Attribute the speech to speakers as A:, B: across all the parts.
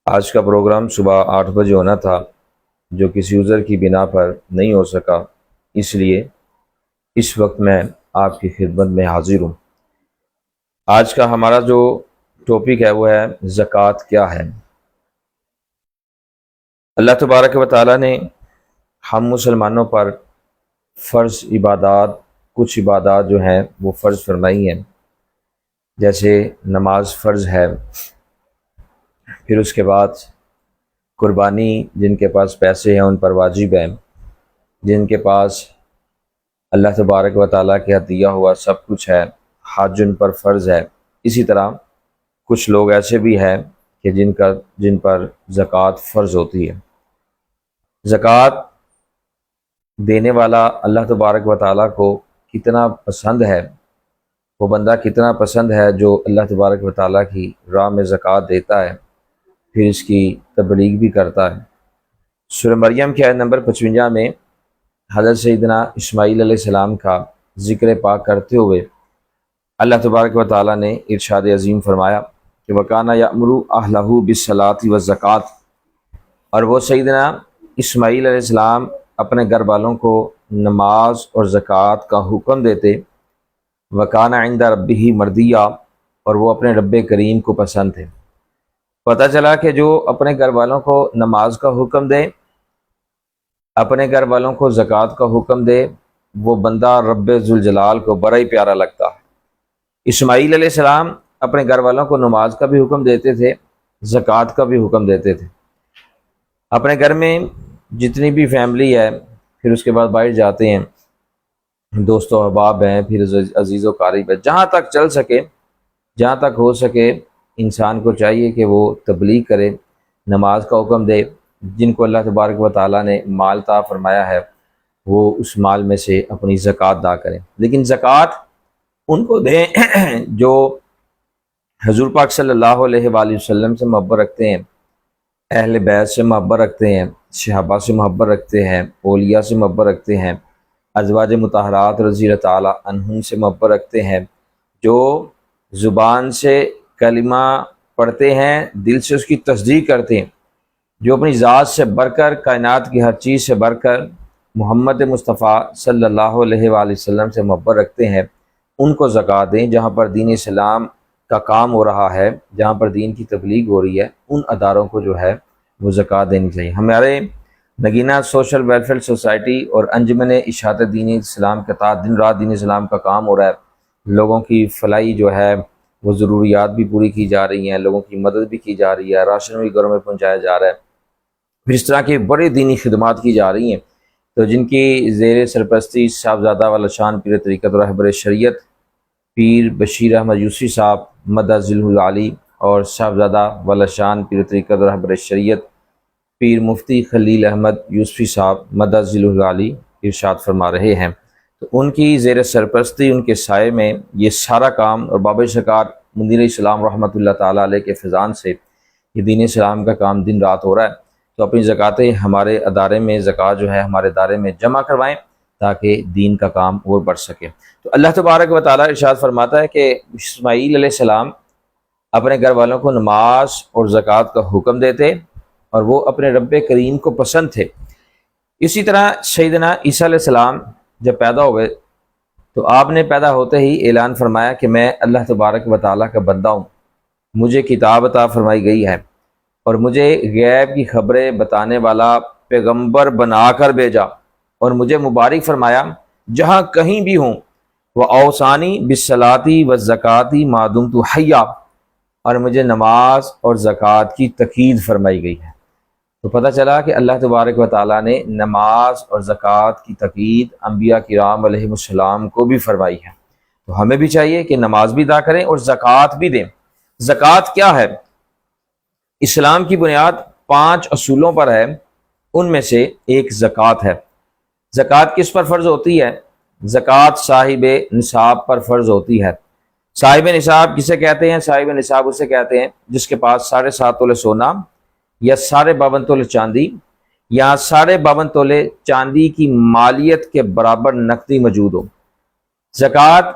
A: آج کا پروگرام صبح 8 بجے ہونا تھا، جو کسی عذر کی بنا پر نہیں ہو سکا، اس لیے اس وقت میں آپ کی خدمت میں حاضر ہوں۔ آج کا ہمارا جو ٹاپک ہے وہ ہے زکوٰۃ کیا ہے۔ اللہ تبارک و تعالیٰ نے ہم مسلمانوں پر فرض عبادات، کچھ عبادات جو ہیں وہ فرض فرمائی ہیں، جیسے نماز فرض ہے، پھر اس کے بعد قربانی جن کے پاس پیسے ہیں ان پر واجب ہے، جن کے پاس اللہ تبارک و تعالیٰ کے عطیہ ہوا سب کچھ ہے، حج ان پر فرض ہے۔ اسی طرح کچھ لوگ ایسے بھی ہیں کہ جن پر زکوٰۃ فرض ہوتی ہے۔ زکوٰۃ دینے والا اللہ تبارک و تعالیٰ کو کتنا پسند ہے، وہ بندہ کتنا پسند ہے جو اللہ تبارک و تعالیٰ کی راہ میں زکوٰۃ دیتا ہے، پھر اس کی تبلیغ بھی کرتا ہے۔ سورہ مریم کی آیت نمبر 55 میں حضرت سیدنا اسماعیل علیہ السلام کا ذکر پاک کرتے ہوئے اللہ تبارک و تعالیٰ نے ارشاد عظیم فرمایا کہ وَكَانَ يَأْمُرُ أَهْلَهُ بِالصَّلَاةِ وَالزَّكَاةِ، اور وہ سیدنا اسماعیل علیہ السلام اپنے گھر والوں کو نماز اور زکوٰۃ کا حکم دیتے۔ وَكَانَ عِندَ رَبِّهِ مَرْضِيًّا، اور وہ اپنے رب کریم کو پسند تھے۔ پتہ چلا کہ جو اپنے گھر والوں کو نماز کا حکم دے، اپنے گھر والوں کو زکوٰۃ کا حکم دے، وہ بندہ رب ذوالجلال کو بڑا ہی پیارا لگتا ہے۔ اسماعیل علیہ السلام اپنے گھر والوں کو نماز کا بھی حکم دیتے تھے، زکوٰۃ کا بھی حکم دیتے تھے۔ اپنے گھر میں جتنی بھی فیملی ہے، پھر اس کے بعد باہر جاتے ہیں، دوست و احباب ہیں، پھر عزیز و قریب ہے، جہاں تک چل سکے، جہاں تک ہو سکے انسان کو چاہیے کہ وہ تبلیغ کرے، نماز کا حکم دے۔ جن کو اللہ تبارک و تعالیٰ نے مال عطا فرمایا ہے وہ اس مال میں سے اپنی زکوٰۃ ادا کریں، لیکن زکوٰۃ ان کو دیں جو حضور پاک صلی اللہ علیہ وآلہ وسلم سے محبت رکھتے ہیں، اہل بیت سے محبت رکھتے ہیں، صحابہ سے محبت رکھتے ہیں، اولیاء سے محبت رکھتے ہیں، ازواج مطہرات رضی اللہ تعالیٰ عنہم سے محبت رکھتے ہیں، جو زبان سے کلمہ پڑھتے ہیں، دل سے اس کی تصدیق کرتے ہیں، جو اپنی ذات سے بڑھ کر، کائنات کی ہر چیز سے بڑھ کر محمد مصطفیٰ صلی اللہ علیہ وآلہ وسلم سے محبت رکھتے ہیں، ان کو زکوٰۃ دیں۔ جہاں پر دین اسلام کا کام ہو رہا ہے، جہاں پر دین کی تبلیغ ہو رہی ہے، ان اداروں کو جو ہے وہ زکوٰۃ دینی چاہیے۔ ہمارے نگینہ سوشل ویلفیئر سوسائٹی اور انجمن اشاعت دین اسلام کے تحت دن رات دین اسلام کا کام ہو رہا ہے۔ لوگوں کی فلاحی جو ہے وہ ضروریات بھی پوری کی جا رہی ہیں، لوگوں کی مدد بھی کی جا رہی ہے، راشن بھی گھروں میں پہنچایا جا رہا ہے، پھر اس طرح کی بڑی دینی خدمات کی جا رہی ہیں۔ تو جن کی زیر سرپرستی صاحبزادہ والا شان پیر طریقت و رہبر شریعت پیر بشیر احمد یوسفی صاحب مدد ذیل العالی، اور صاحبزادہ والا شان پیر طریقت و رہبر شریعت پیر مفتی خلیل احمد یوسفی صاحب مدد ذیل العالی ارشاد فرما رہے ہیں، تو ان کی زیر سرپرستی، ان کے سائے میں یہ سارا کام، اور بابا سرکار منیر اسلام رحمۃ اللہ تعالیٰ علیہ کے فیضان سے یہ دین اسلام کا کام دن رات ہو رہا ہے۔ تو اپنی زکوٰۃیں ہمارے ادارے میں، زکوٰۃ جو ہے ہمارے ادارے میں جمع کروائیں تاکہ دین کا کام اور بڑھ سکے۔ تو اللہ تبارک و تعالیٰ ارشاد فرماتا ہے کہ اسماعیل علیہ السلام اپنے گھر والوں کو نماز اور زکوٰۃ کا حکم دیتے، اور وہ اپنے رب کریم کو پسند تھے۔ اسی طرح سیدنا عیسیٰ علیہ السلام جب پیدا ہوئے تو آپ نے پیدا ہوتے ہی اعلان فرمایا کہ میں اللہ تبارک و تعالیٰ کا بندہ ہوں، مجھے کتاب عطا فرمائی گئی ہے، اور مجھے غیب کی خبریں بتانے والا پیغمبر بنا کر بھیجا، اور مجھے مبارک فرمایا جہاں کہیں بھی ہوں، وَأَوْصَانِي بِالصَّلَاةِ وَالزَّكَاةِ مَا دُمْتُ حَيًّا، اور مجھے نماز اور زکوٰۃ کی تاکید فرمائی گئی ہے۔ تو پتہ چلا کہ اللہ تبارک و تعالیٰ نے نماز اور زکوٰۃ کی تاکید انبیاء کرام علیہ السلام کو بھی فرمائی ہے، تو ہمیں بھی چاہیے کہ نماز بھی ادا کریں اور زکوٰۃ بھی دیں۔ زکوٰۃ کیا ہے؟ اسلام کی بنیاد 5 اصولوں پر ہے، ان میں سے ایک زکوٰۃ ہے۔ زکوٰۃ کس پر فرض ہوتی ہے؟ زکوٰۃ صاحب نصاب پر فرض ہوتی ہے۔ صاحب نصاب کسے کہتے ہیں؟ صاحب نصاب اسے کہتے ہیں جس کے پاس 7.5 تولے سونا، یا 52.5 تولے چاندی، یا 52.5 تولے چاندی کی مالیت کے برابر نقدی موجود ہو۔ زکوٰۃ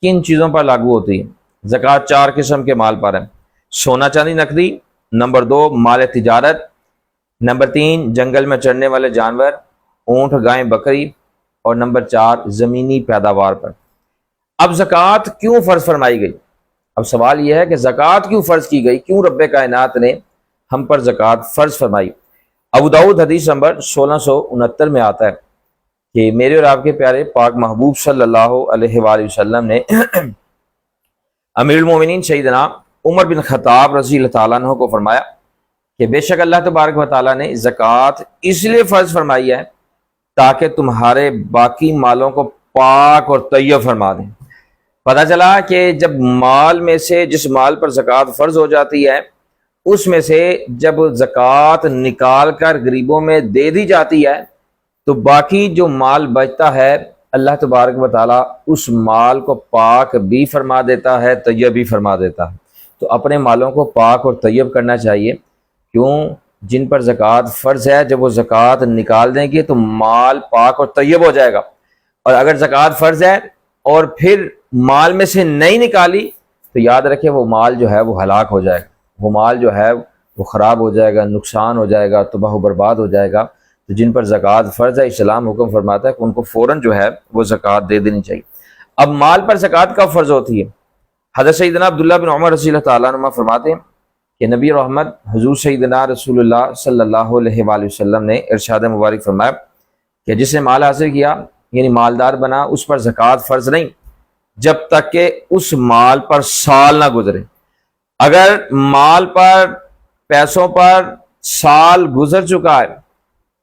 A: کن چیزوں پر لاگو ہوتی ہے؟ زکوٰۃ 4 قسم کے مال پر ہے: سونا چاندی نقدی، نمبر 2 مال تجارت، نمبر 3 جنگل میں چرنے والے جانور، اونٹ، گائیں، بکری، اور نمبر 4 زمینی پیداوار پر۔ اب زکوٰۃ کیوں فرض فرمائی گئی؟ اب سوال یہ ہے کہ زکوٰۃ کیوں فرض کی گئی، کیوں رب کائنات نے ہم پر زکوٰۃ فرض فرمائی؟ ابو داؤد حدیث نمبر 1669 میں آتا ہے کہ میرے اور آپ کے پیارے پاک محبوب صلی اللہ علیہ وآلہ وسلم نے امیر المومنین سیدنا عمر بن خطاب رضی اللہ تعالیٰ عنہ کو فرمایا کہ بے شک اللہ تبارک و تعالیٰ نے زکوٰۃ اس لیے فرض فرمائی ہے تاکہ تمہارے باقی مالوں کو پاک اور طیب فرما دیں۔ پتہ چلا کہ جب مال میں سے جس مال پر زکوٰۃ فرض ہو جاتی ہے اس میں سے جب زکوٰۃ نکال کر غریبوں میں دے دی جاتی ہے تو باقی جو مال بچتا ہے اللہ تبارک و تعالیٰ اس مال کو پاک بھی فرما دیتا ہے، طیب بھی فرما دیتا ہے۔ تو اپنے مالوں کو پاک اور طیب کرنا چاہیے، کیوں؟ جن پر زکوٰۃ فرض ہے جب وہ زکوٰۃ نکال دیں گے تو مال پاک اور طیب ہو جائے گا، اور اگر زکوٰۃ فرض ہے اور پھر مال میں سے نہیں نکالی تو یاد رکھیں وہ مال جو ہے وہ ہلاک ہو جائے گا، وہ مال جو ہے وہ خراب ہو جائے گا، نقصان ہو جائے گا، تباہ و برباد ہو جائے گا۔ تو جن پر زکوٰۃ فرض ہے اسلام حکم فرماتا ہے کہ ان کو فوراً جو ہے وہ زکوٰۃ دے دینی چاہیے۔ اب مال پر زکوٰۃ کب فرض ہوتی ہے؟ حضرت سیدنا عبداللہ بن عمر رضی اللہ تعالیٰ عنہ فرماتے ہیں کہ نبی رحمت حضور سیدنا رسول اللہ صلی اللہ علیہ وآلہ وسلم نے ارشاد مبارک فرمایا کہ جس نے مال حاصل کیا یعنی مالدار بنا اس پر زکوٰۃ فرض نہیں جب تک کہ اس مال پر سال نہ گزرے۔ اگر مال پر پیسوں پر سال گزر چکا ہے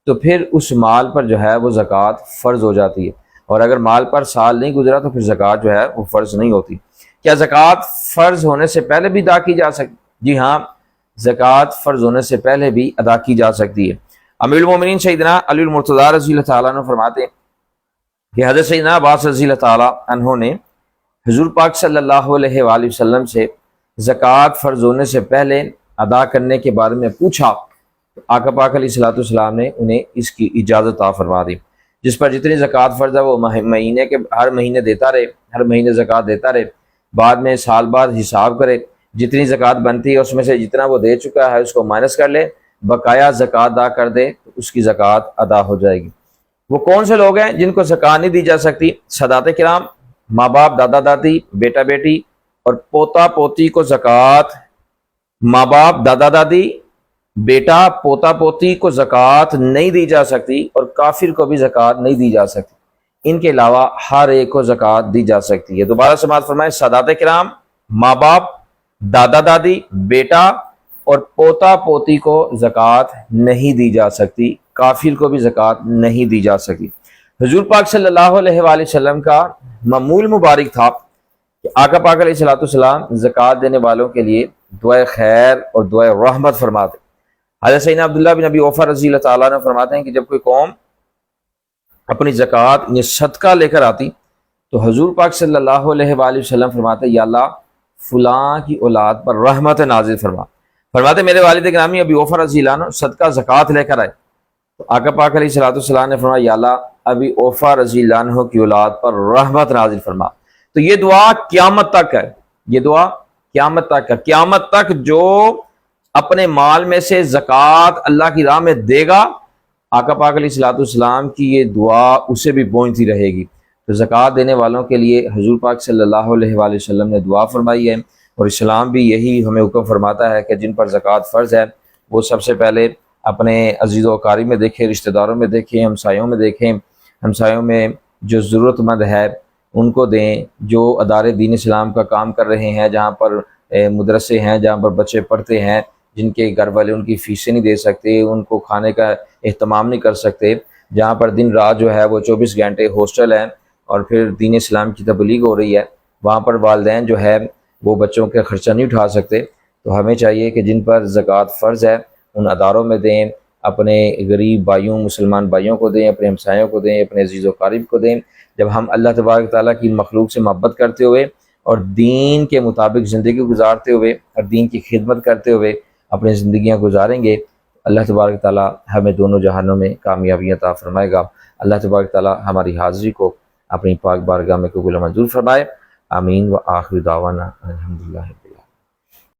A: تو پھر اس مال پر جو ہے وہ زکوٰۃ فرض ہو جاتی ہے، اور اگر مال پر سال نہیں گزرا تو پھر زکوٰۃ جو ہے وہ فرض نہیں ہوتی۔ کیا زکوٰۃ فرض ہونے سے پہلے بھی ادا کی جا سکتی؟ جی ہاں، زکوٰۃ فرض ہونے سے پہلے بھی ادا کی جا سکتی ہے۔ امیر المومنین سیدنا علی المرتضیٰ رضی اللہ تعالیٰ عنہ فرماتے ہیں کہ حضرت سیدنا عباس رضی اللہ تعالیٰ عنہ نے حضور پاک صلی اللہ علیہ وآلہ وسلم سے زکوٰۃ فرض ہونے سے پہلے ادا کرنے کے بارے میں پوچھا، آقا پاک علیہ الصلوۃ والسلام نے انہیں اس کی اجازت عطا فرما دی۔ جس پر جتنی زکوٰۃ فرض ہے وہ مہینے کے ہر مہینے دیتا رہے، ہر مہینے زکوٰۃ دیتا رہے، بعد میں سال بعد حساب کرے، جتنی زکوٰۃ بنتی ہے اس میں سے جتنا وہ دے چکا ہے اس کو مائنس کر لے، بقایا زکوٰۃ ادا کر دے تو اس کی زکوٰۃ ادا ہو جائے گی۔ وہ کون سے لوگ ہیں جن کو زکوٰۃ نہیں دی جا سکتی؟ سادات کرام، ماں باپ، دادا دادی، بیٹا بیٹی اور پوتا پوتی کو زکوٰۃ، ماں باپ، دادا دادی، بیٹا، پوتا پوتی کو زکوٰۃ نہیں دی جا سکتی، اور کافر کو بھی زکوٰۃ نہیں دی جا سکتی۔ ان کے علاوہ ہر ایک کو زکوٰۃ دی جا سکتی ہے۔ دوبارہ سماعت فرمائیں، سادات کرام، ماں باپ، دادا دادی، بیٹا اور پوتا پوتی کو زکوٰۃ نہیں دی جا سکتی، کافر کو بھی زکوٰۃ نہیں دی جا سکتی۔ حضور پاک صلی اللہ علیہ وآلہ وسلم کا معمول مبارک تھا کہ آقا پاک علیہ الصلوۃ والسلام زکوٰۃ دینے والوں کے لیے دعائے خیر اور دعائے رحمت فرماتے۔ حضرت سیدنا عبداللہ بن ابی اوفا رضی اللہ تعالیٰ عنہ فرماتے ہیں کہ جب کوئی قوم اپنی زکوٰۃ یعنی صدقہ لے کر آتی تو حضور پاک صلی اللہ علیہ وآلہ وسلم فرماتے یا اللہ فلاں کی اولاد پر رحمت نازل فرما۔ فرماتے میرے والد گرامی ابی اوفا رضی اللہ عنہ صدقہ زکوٰۃ لے کر آئے تو آقا پاک علیہ الصلوۃ والسلام نے فرمایا یا اللہ ابی اوفا رضی اللہ عنہ کی اولاد پر رحمت نازل فرما۔ تو یہ دعا قیامت تک ہے، یہ دعا قیامت تک ہے، قیامت تک جو اپنے مال میں سے زکوٰۃ اللہ کی راہ میں دے گا آقا پاک علیہ الصلوۃ والسلام کی یہ دعا اسے بھی پہنچتی رہے گی۔ تو زکوٰۃ دینے والوں کے لیے حضور پاک صلی اللہ علیہ وآلہ وسلم نے دعا فرمائی ہے، اور اسلام بھی یہی ہمیں حکم فرماتا ہے کہ جن پر زکوٰۃ فرض ہے وہ سب سے پہلے اپنے عزیز و اقارب میں دیکھیں، رشتہ داروں میں دیکھیں، ہمسایوں میں دیکھیں، ہمسایوں میں جو ضرورت مند ہے ان کو دیں، جو ادارے دین اسلام کا کام کر رہے ہیں، جہاں پر مدرسے ہیں، جہاں پر بچے پڑھتے ہیں، جن کے گھر والے ان کی فیسیں نہیں دے سکتے، ان کو کھانے کا اہتمام نہیں کر سکتے، جہاں پر دن رات جو ہے وہ 24 گھنٹے ہاسٹل ہیں اور پھر دین اسلام کی تبلیغ ہو رہی ہے، وہاں پر والدین جو ہے وہ بچوں کا خرچہ نہیں اٹھا سکتے، تو ہمیں چاہیے کہ جن پر زکوٰۃ فرض ہے ان اداروں میں دیں، اپنے غریب بھائیوں، مسلمان بھائیوں کو دیں، اپنے ہمسایوں کو دیں، اپنے عزیز و قریب کو دیں۔ جب ہم اللہ تبارک تعالیٰ کی مخلوق سے محبت کرتے ہوئے اور دین کے مطابق زندگی گزارتے ہوئے اور دین کی خدمت کرتے ہوئے اپنی زندگیاں گزاریں گے، اللہ تبارک تعالیٰ ہمیں دونوں جہانوں میں کامیابیاں عطا فرمائے گا۔ اللہ تبارک تعالیٰ ہماری حاضری کو اپنی پاک بارگاہ میں قبول و منظور فرمائے۔ آمین و آخر دعوانا الحمدللہ۔